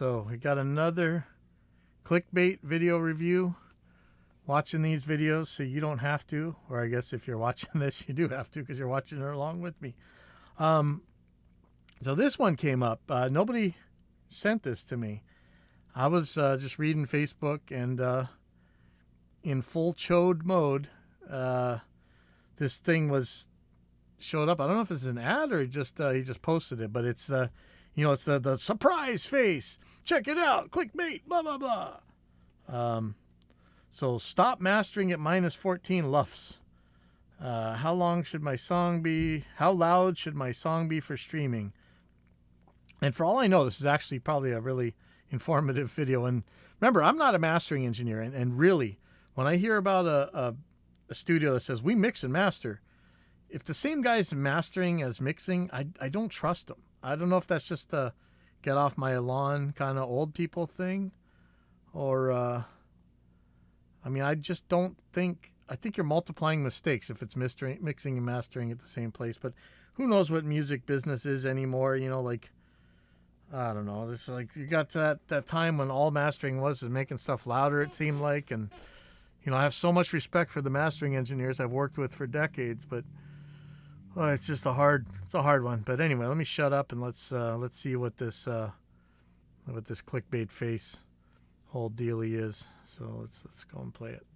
So we got another clickbait video review. Watching these videos so you don't have to, or I guess if you're watching this, you do have to because you're watching it along with me. So this one came up. Nobody sent this to me. I was just reading Facebook, and in full chode mode, this thing showed up. I don't know if it's an ad or he just posted it, but it's it's the surprise face. Check it out, clickbait, blah blah blah. So stop mastering at -14 LUFS. How long should my song be? How loud should my song be for streaming? And for all I know, this is actually probably a really informative video. And remember, I'm not a mastering engineer. And really, when I hear about a studio that says we mix and master, if the same guy's mastering as mixing, I don't trust them. I don't know if that's just a get off my lawn kind of old people thing, or I just don't think. I think you're multiplying mistakes if it's mixing and mastering at the same place. But who knows what music business is anymore? I don't know. It's like you got to that time when all mastering was making stuff louder, it seemed like. And, I have so much respect for the mastering engineers I've worked with for decades, but it's just a hard one. But anyway, let me shut up and let's see what this clickbait face whole dealie is. So let's go and play it.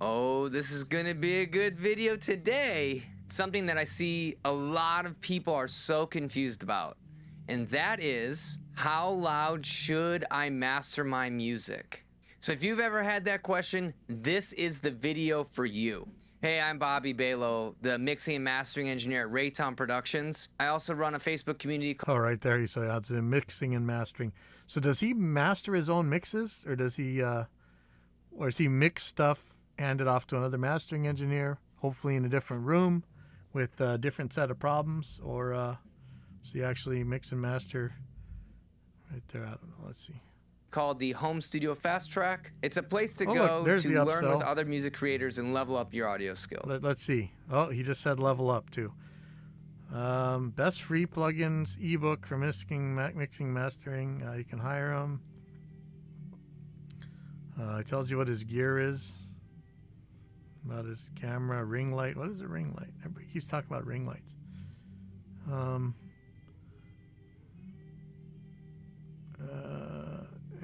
Oh, this is gonna be a good video today. Something that I see a lot of people are so confused about. And that is, how loud should I master my music? So if you've ever had that question, this is the video for you. Hey, I'm Bobby Balo, the mixing and mastering engineer at Raytown Productions. I also run a Facebook community called... Oh, right there you say it's mixing and mastering. So does he master his own mixes, or does he mix stuff, hand it off to another mastering engineer, hopefully in a different room with a different set of problems, or... So you actually mix and master right there. I don't know. Let's see. Called the Home Studio Fast Track. It's a place to go to learn with other music creators and level up your audio skill. Let's see. Oh, he just said level up too. Best free plugins ebook for mixing, mastering. You can hire him. It tells you what his gear is. About his camera, ring light. What is a ring light? Everybody keeps talking about ring lights.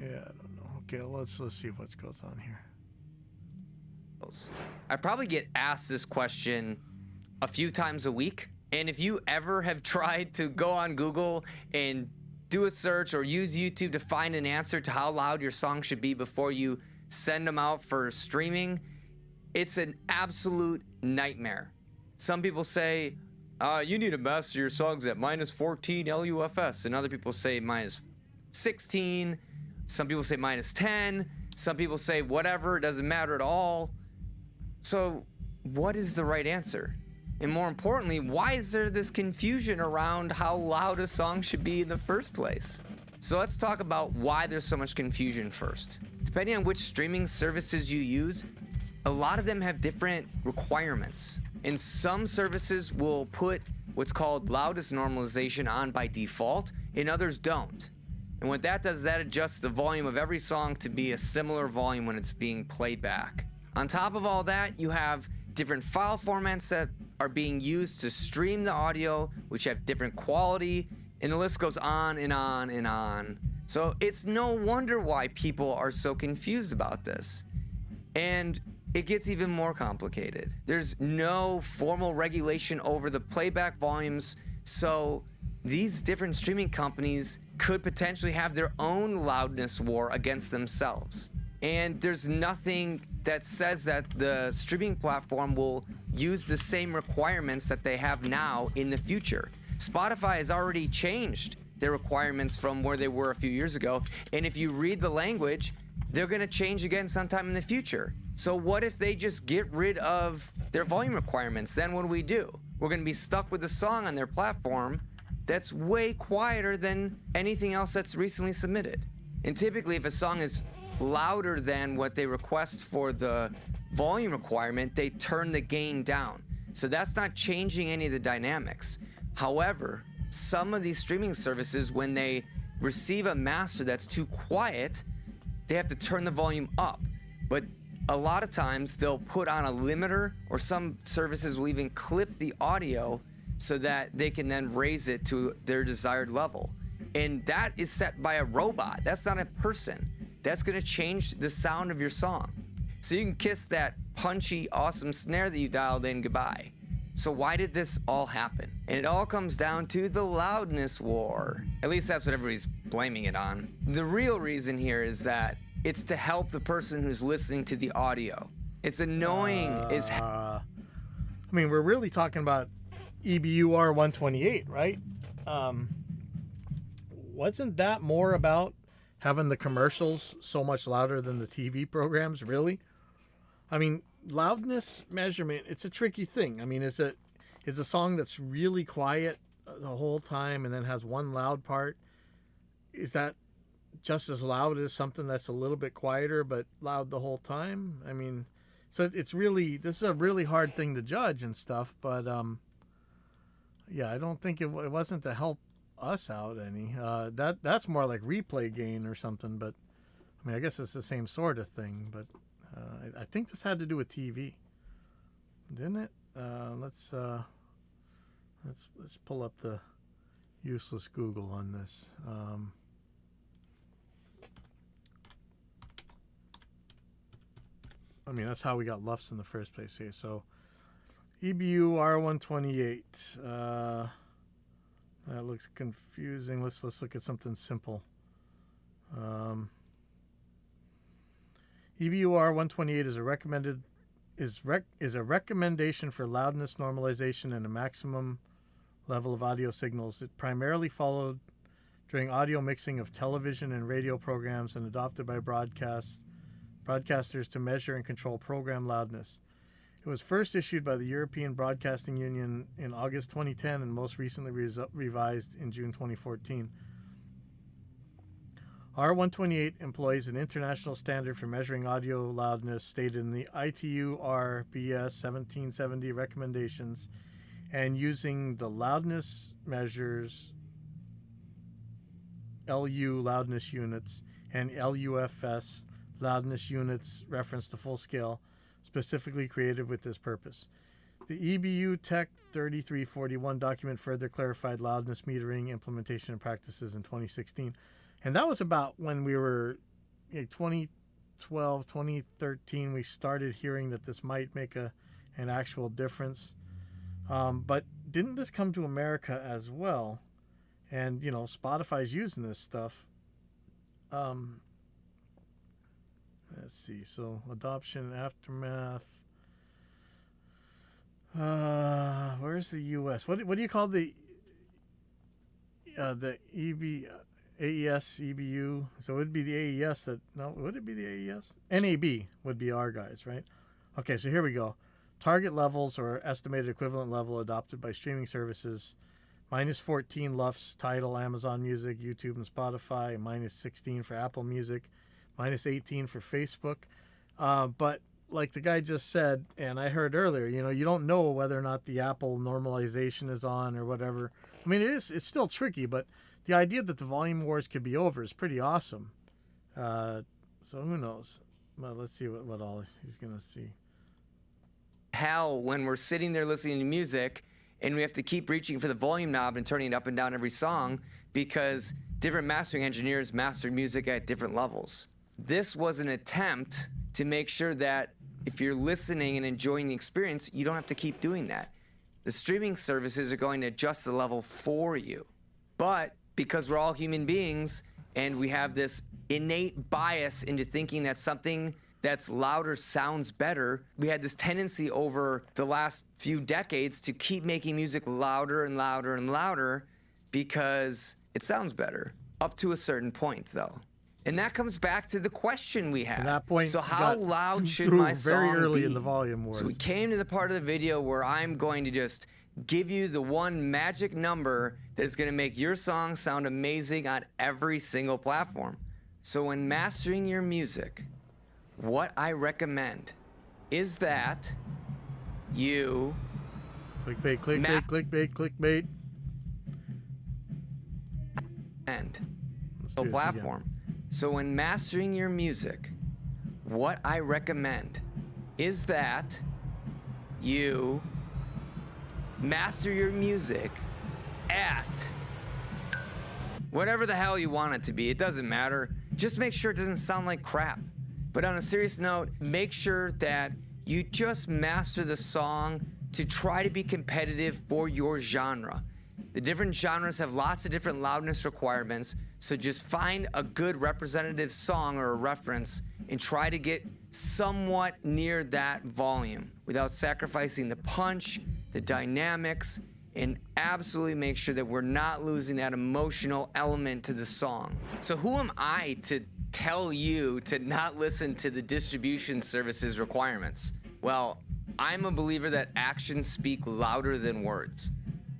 Yeah, I don't know. Okay, let's see what goes on here. I probably get asked this question a few times a week, and if you ever have tried to go on Google and do a search or use YouTube to find an answer to how loud your song should be before you send them out for streaming, it's an absolute nightmare. Some people say, you need to master your songs at -14 LUFS, and other people say -16, some people say -10, some people say whatever, it doesn't matter at all. So what is the right answer? And more importantly, why is there this confusion around how loud a song should be in the first place? So let's talk about why there's so much confusion first. Depending on which streaming services you use, a lot of them have different requirements. And some services will put what's called loudest normalization on by default, and others don't. And what that does, that adjusts the volume of every song to be a similar volume when it's being played back. On top of all that, you have different file formats that are being used to stream the audio, which have different quality, and the list goes on and on and on. So it's no wonder why people are so confused about this. And it gets even more complicated. There's no formal regulation over the playback volumes, so these different streaming companies could potentially have their own loudness war against themselves. And there's nothing that says that the streaming platform will use the same requirements that they have now in the future. Spotify has already changed their requirements from where they were a few years ago, and if you read the language, they're gonna change again sometime in the future. So what if they just get rid of their volume requirements? Then what do? We're gonna be stuck with a song on their platform that's way quieter than anything else that's recently submitted. And typically, if a song is louder than what they request for the volume requirement, they turn the gain down. So that's not changing any of the dynamics. However, some of these streaming services, when they receive a master that's too quiet, they have to turn the volume up. But a lot of times they'll put on a limiter, or some services will even clip the audio so that they can then raise it to their desired level. And that is set by a robot. That's not a person. That's going to change the sound of your song. So you can kiss that punchy, awesome snare that you dialed in goodbye. So why did this all happen? And it all comes down to the loudness war. At least that's what everybody's blaming it on. The real reason here is that it's to help the person who's listening to the audio. It's annoying as I mean, we're really talking about EBU R128, right? Wasn't that more about having the commercials so much louder than the TV programs, really? I mean, loudness measurement, it's a tricky thing. I mean, is a song that's really quiet the whole time and then has one loud part, is that just as loud as something that's a little bit quieter but loud the whole time? I mean, so it's really, this is a really hard thing to judge and stuff, but yeah, I don't think it wasn't to help us out any. That's more like replay gain or something, but I mean, I guess it's the same sort of thing, but I think this had to do with TV, didn't it? Let's pull up the useless Google on this. I mean, that's how we got LUFS in the first place here. So EBU R128. That looks confusing. Let's look at something simple. EBU R128 is a recommendation for loudness normalization and a maximum level of audio signals. It primarily followed during audio mixing of television and radio programs and adopted by broadcasters to measure and control program loudness. It was first issued by the European Broadcasting Union in August 2010 and most recently revised in June 2014. R128 employs an international standard for measuring audio loudness stated in the ITU RBS 1770 recommendations and using the loudness measures LU loudness units and LUFS loudness units reference to full scale, specifically created with this purpose. The EBU Tech 3341 document further clarified loudness metering implementation and practices in 2016. And that was about when we were 2012, 2013, we started hearing that this might make an actual difference. But didn't this come to America as well? And, you know, Spotify's using this stuff. Let's see. So adoption, aftermath. Where's the U.S.? What do you call the AES EBU? So it would be the AES that, no, would it be the AES? NAB would be our guys, right? Okay, so here we go. Target levels or estimated equivalent level adopted by streaming services. -14 LUFS, Tidal, Amazon Music, YouTube, and Spotify. -16 for Apple Music. -18 for Facebook. But like the guy just said, and I heard earlier, you know, you don't know whether or not the Apple normalization is on or whatever. I mean, it's still tricky, but the idea that the volume wars could be over is pretty awesome. So who knows? Well, let's see what all he's going to see. Hell, when we're sitting there listening to music and we have to keep reaching for the volume knob and turning it up and down every song because different mastering engineers master music at different levels. This was an attempt to make sure that if you're listening and enjoying the experience, you don't have to keep doing that. The streaming services are going to adjust the level for you. But because we're all human beings and we have this innate bias into thinking that something that's louder sounds better, we had this tendency over the last few decades to keep making music louder and louder and louder because it sounds better, up to a certain point though. And that comes back to the question we had. At that point, so how loud should my song very early be? In the volume wars. So we came to the part of the video where I'm going to just give you the one magic number that's going to make your song sound amazing on every single platform. So when mastering your music, what I recommend is that you clickbait, clickbait, clickbait, clickbait. And Let's do this platform. again. So when mastering your music, what I recommend is that you master your music at whatever the hell you want it to be. It doesn't matter. Just make sure it doesn't sound like crap. But on a serious note, make sure that you just master the song to try to be competitive for your genre. The different genres have lots of different loudness requirements, so just find a good representative song or a reference and try to get somewhat near that volume without sacrificing the punch, the dynamics, and absolutely make sure that we're not losing that emotional element to the song. So who am I to tell you to not listen to the distribution services requirements? Well, I'm a believer that actions speak louder than words.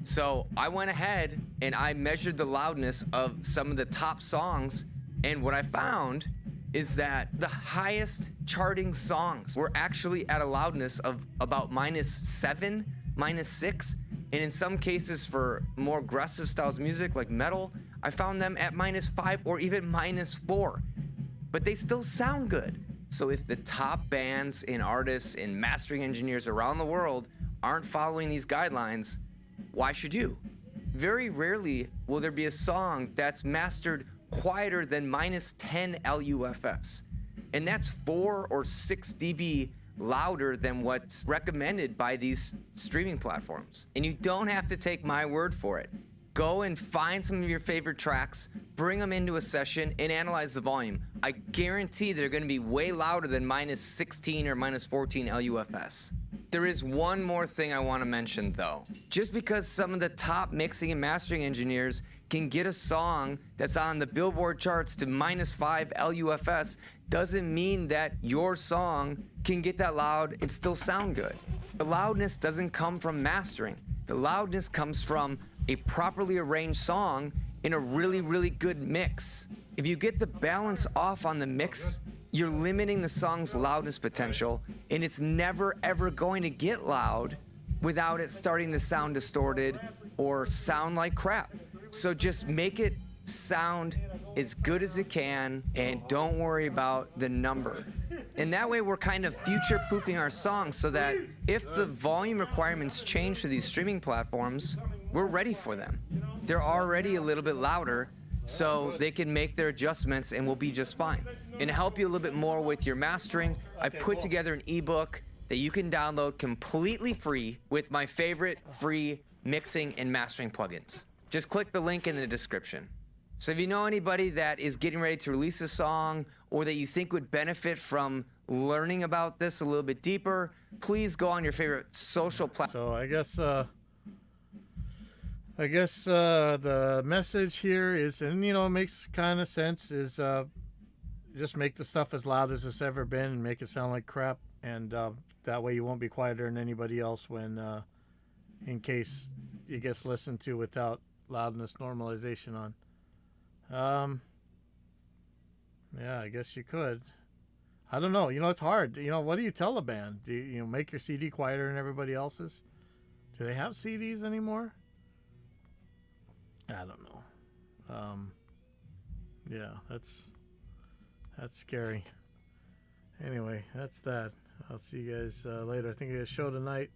So I went ahead and I measured the loudness of some of the top songs, and what I found is that the highest charting songs were actually at a loudness of about -7, -6, and in some cases for more aggressive styles of music like metal, I found them at -5 or even -4, but they still sound good. So if the top bands and artists and mastering engineers around the world aren't following these guidelines, why should you? Very rarely will there be a song that's mastered quieter than -10 LUFS. And that's 4 or 6 dB louder than what's recommended by these streaming platforms. And you don't have to take my word for it. Go and find some of your favorite tracks, bring them into a session, and analyze the volume. I guarantee they're gonna be way louder than -16 or -14 LUFS. There is one more thing I wanna mention though. Just because some of the top mixing and mastering engineers can get a song that's on the Billboard charts to -5 LUFS doesn't mean that your song can get that loud and still sound good. The loudness doesn't come from mastering. The loudness comes from a properly arranged song in a really, really good mix. If you get the balance off on the mix, you're limiting the song's loudness potential, and it's never ever going to get loud without it starting to sound distorted or sound like crap. So just make it sound as good as it can and don't worry about the number. And that way we're kind of future-proofing our songs so that if the volume requirements change for these streaming platforms, we're ready for them. They're already a little bit louder, so they can make their adjustments and we'll be just fine. And to help you a little bit more with your mastering, I put together an ebook that you can download completely free with my favorite free mixing and mastering plugins. Just click the link in the description. So if you know anybody that is getting ready to release a song or that you think would benefit from learning about this a little bit deeper, please go on your favorite social platform. So I guess the message here is, and it makes kind of sense, is just make the stuff as loud as it's ever been and make it sound like crap, and that way you won't be quieter than anybody else when in case it gets listened to without loudness normalization on. Yeah, I guess you could. I don't know. It's hard. What do you tell a band? Do you make your CD quieter than everybody else's? Do they have CDs anymore? I don't know. Yeah, that's scary. Anyway, that's that. I'll see you guys later. I think I got a show tonight.